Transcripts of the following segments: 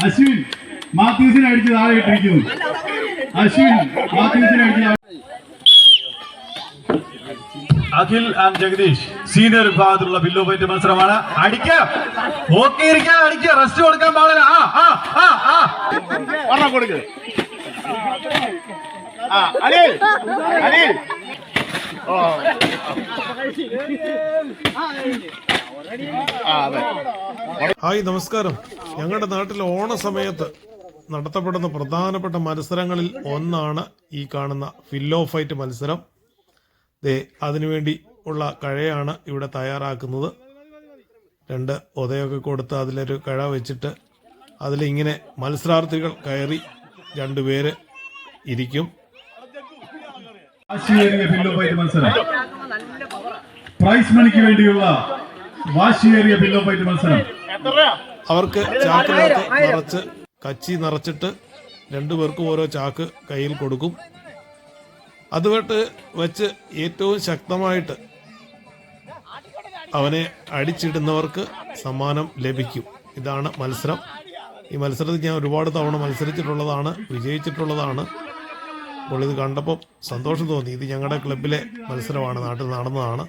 അശ്വിൻ മാത്യൂസിനെ അടിച്ച് താഴെ ഇട്ടിരിക്കുന്നു. അശ്വിൻ മാത്യൂസിനെ അടിച്ച് അഖിൽ ആൻഡ് ജഗദീഷ് സീനിയർ വിഭാഗത്തിലുള്ള ബില്ലോ ഫൈറ്റ് മത്സരമാണ്. അടിക്കുക, റെസ്റ്റ് കൊടുക്കാൻ പാടില്ല. ഹായ്, നമസ്കാരം. ഞങ്ങളുടെ നാട്ടിൽ ഓണ സമയത്ത് നടത്തപ്പെടുന്ന പ്രധാനപ്പെട്ട മത്സരങ്ങളിൽ ഒന്നാണ് ഈ കാണുന്ന ഫില്ലോ ഫൈറ്റ് മത്സരം. അതിനുവേണ്ടി ഉള്ള കഴയാണ് ഇവിടെ തയ്യാറാക്കുന്നത്. 2 ഉദയൊക്കെ കൊടുത്ത് അതിലൊരു കഴ വെച്ചിട്ട് അതിലിങ്ങനെ മത്സരാർത്ഥികൾ കയറി 2 പേര് ഇരിക്കും. പ്രൈസ് മണിക്ക് വേണ്ടിയുള്ള വാശിയേറിയ ബില്ലോ ഫൈറ്റ് മത്സരം. അവർക്ക് ചാക്കിനകത്ത് നിറച്ച് കച്ചി നിറച്ചിട്ട് 2 പേർക്കും ഓരോ ചാക്ക് കയ്യിൽ കൊടുക്കും. അതുമായിട്ട് വെച്ച് ഏറ്റവും ശക്തമായിട്ട് അവനെ അടിച്ചിടുന്നവർക്ക് സമ്മാനം ലഭിക്കും. ഇതാണ് മത്സരം. ഈ മത്സരത്തിൽ ഞാൻ ഒരുപാട് തവണ മത്സരിച്ചിട്ടുള്ളതാണ്, വിജയിച്ചിട്ടുള്ളതാണ്. അപ്പോൾ ഇത് കണ്ടപ്പോൾ സന്തോഷം തോന്നി. ഇത് ഞങ്ങളുടെ ക്ലബിലെ മത്സരമാണ്, നാട്ടിൽ നടന്നതാണ്.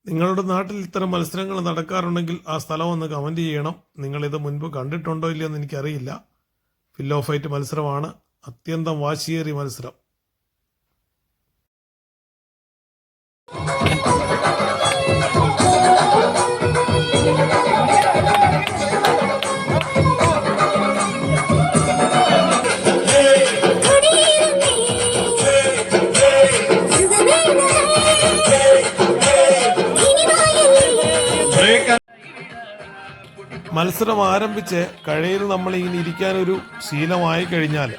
നിങ്ങളുടെ നാട്ടിൽ ഇത്തരം മത്സരങ്ങൾ നടക്കാറുണ്ടെങ്കിൽ ആ സ്ഥലം ഒന്ന് കമന്റ് ചെയ്യണം. നിങ്ങളിത് മുൻപ് കണ്ടിട്ടുണ്ടോ ഇല്ലയോ എന്ന് എനിക്കറിയില്ല. ഫില്ലോ ഫൈറ്റ് മത്സരമാണ്, അത്യന്തം വാശിയേറിയ മത്സരം. മത്സരം ആരംഭിച്ച് കഴയിൽ നമ്മൾ ഇങ്ങനെ ഇരിക്കാനൊരു ശീലമായി കഴിഞ്ഞാൽ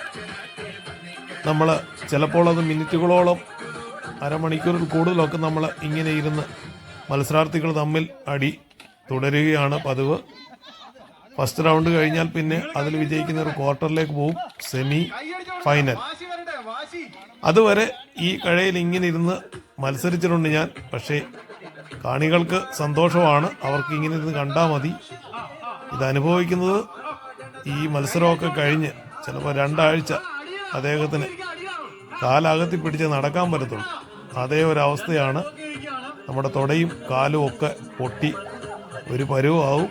നമ്മൾ ചിലപ്പോൾ അത് മിനിറ്റുകളോളം, അരമണിക്കൂറിൽ കൂടുതലൊക്കെ നമ്മൾ ഇങ്ങനെ ഇരുന്ന് മത്സരാർത്ഥികൾ തമ്മിൽ അടി തുടരുകയാണ് പതിവ്. ഫസ്റ്റ് റൗണ്ട് കഴിഞ്ഞാൽ പിന്നെ അതിൽ വിജയിക്കുന്നവർ ക്വാർട്ടറിലേക്ക് പോകും, സെമി ഫൈനൽ. അതുവരെ ഈ കഴയിൽ ഇങ്ങനെ ഇരുന്ന് മത്സരിച്ചിട്ടുണ്ട് ഞാൻ. പക്ഷേ കാണികൾക്ക് സന്തോഷമാണ്, അവർക്ക് ഇങ്ങനെ ഇരുന്ന് കണ്ടാൽ മതി. ഇതനുഭവിക്കുന്നത് ഈ മത്സരമൊക്കെ കഴിഞ്ഞ് ചിലപ്പോൾ 2 ആഴ്ച അദ്ദേഹത്തിന് കാലകത്തി പിടിച്ച് നടക്കാൻ പറ്റത്തുള്ളൂ. അതേ ഒരവസ്ഥയാണ്. നമ്മുടെ തുടയും കാലും ഒക്കെ പൊട്ടി ഒരു പരുവാവും.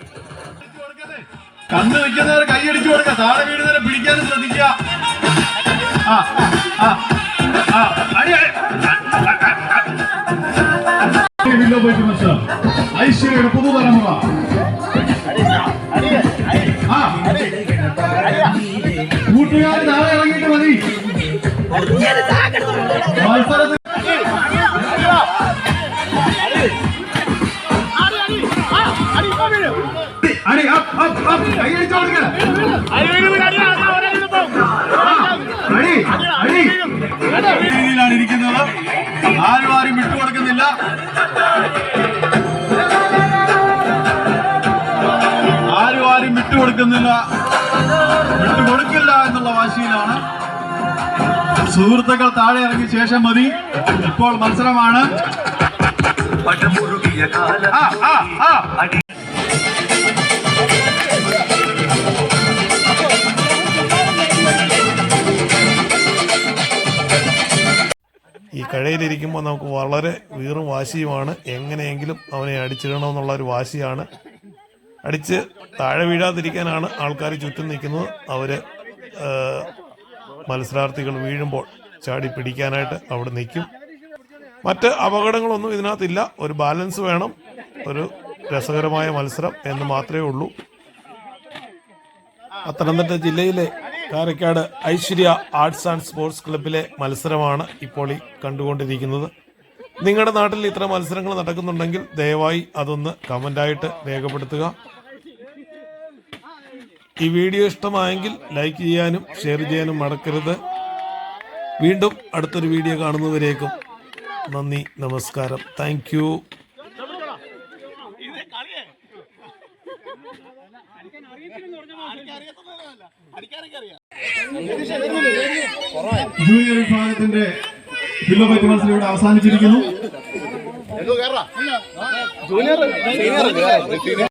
കണ്ടു നിൽക്കുന്നവർ കൈയടിച്ചു കൊടുക്കുക, താഴെ വീഴുന്നവരെ പിടിക്കാനും ശ്രദ്ധിക്കുക. ഐശ്വര്യയുടെ പുതുതലമുറ കൂട്ടുകാർ താഴെ ഇറങ്ങിയിട്ട് മതി. മത്സരത്തിൽ കൈയടിച്ചു കൊടുക്കുക. രീതിയിലാണ് ഇരിക്കുന്നത്. ആരും വിട്ടുകൊടുക്കുന്നില്ല. ആരും വിട്ടുകൊടുക്കില്ല എന്നുള്ള വാശിയിലാണ്. സുഹൃത്തുക്കൾ താഴെ ഇറങ്ങിയ ശേഷം മതി. ഇപ്പോൾ മത്സരമാണ്. ഈ കഴയിലിരിക്കുമ്പോൾ നമുക്ക് വളരെ വീറും വാശിയുമാണ്. എങ്ങനെയെങ്കിലും അവനെ അടിച്ചിടണമെന്നുള്ള ഒരു വാശിയാണ്. അടിച്ച് താഴെ വീഴാതിരിക്കാനാണ് ആൾക്കാർ ചുറ്റും നിൽക്കുന്നത്. അവർ മത്സരാർത്ഥികൾ വീഴുമ്പോൾ ചാടി പിടിക്കാനായിട്ട് അവിടെ നിൽക്കും. മറ്റ് അപകടങ്ങളൊന്നും ഇതിനകത്തില്ല. ഒരു ബാലൻസ് വേണം. ഒരു രസകരമായ മത്സരം എന്ന് മാത്രമേ ഉള്ളൂ. പത്തനംതിട്ട ജില്ലയിലെ Karakkad Aishwarya arts and sports ക്ലബിലെ മത്സരമാണ് ഇപ്പോൾ ഈ കണ്ടുകൊണ്ടിരിക്കുന്നത്. നിങ്ങളുടെ നാട്ടിൽ ഇത്തരം മത്സരങ്ങൾ നടക്കുന്നുണ്ടെങ്കിൽ ദയവായി അതൊന്ന് കമൻ്റായിട്ട് രേഖപ്പെടുത്തുക. ഈ വീഡിയോ ഇഷ്ടമായെങ്കിൽ ലൈക്ക് ചെയ്യാനും ഷെയർ ചെയ്യാനും മറക്കരുത്. വീണ്ടും അടുത്തൊരു വീഡിയോ കാണുന്നവരേക്കും നന്ദി, നമസ്കാരം. Thank you. ജൂനിയർ വിഭാഗത്തിന്റെ ബില്ലോ ഫൈറ്റ് മത്സരം ഇവിടെ അവസാനിച്ചിരിക്കുന്നു.